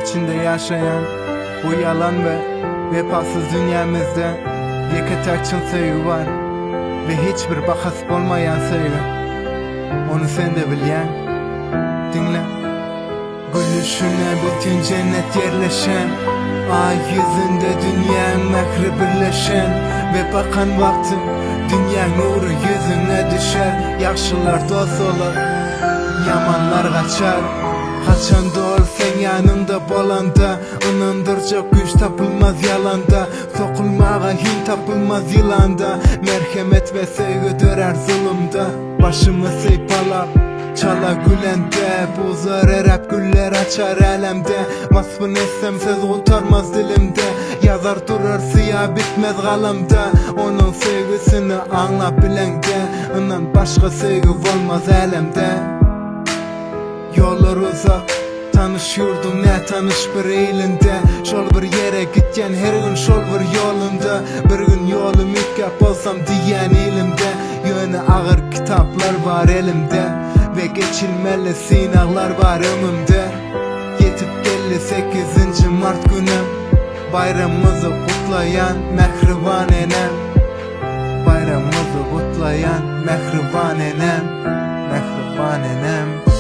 içinde yaşayan bu yalan ve vefasız dünyamızda yekatakçın sevgi var ve hiçbir bahas olmayan sevgi. Onu sen de bilyen, dinle. Gülüşüne bütün cennet yerleşen, ay yüzünde dünyanın mehri birleşen ve bakan vakti dünya nuru yüzüne düşer. Yaxşılar dost olur, yamanlar kaçar. Kaçan doğru sen yanımda bolanda, inandırca güç tapılmaz yalanda, sokulmağa hin tapılmaz yılanda. Merhamet ve sevgi dörer zulümde, başımı seypalap çala gülende, buzlar erep güller açar alemde. Masfın etsem söz kurtarmaz dilimde, yazar durur siyah bitmez kalamda. Onun sevgisini anla bilende, inan başka sevgi olmaz alemde. Yollar uzak, tanış yurdum ne tanış bir eylinde. Şol bir yere gitken her gün şol bir yolunda, bir gün yolum ütkap olsam diyen elimde. Yönü ağır kitaplar var elimde ve geçilmeli sinaglar var ömümde. Yetip geldi 8. Mart günü, bayramımızı kutlayan mehriban enem. Bayramımızı kutlayan mehriban enem, mehriban enem.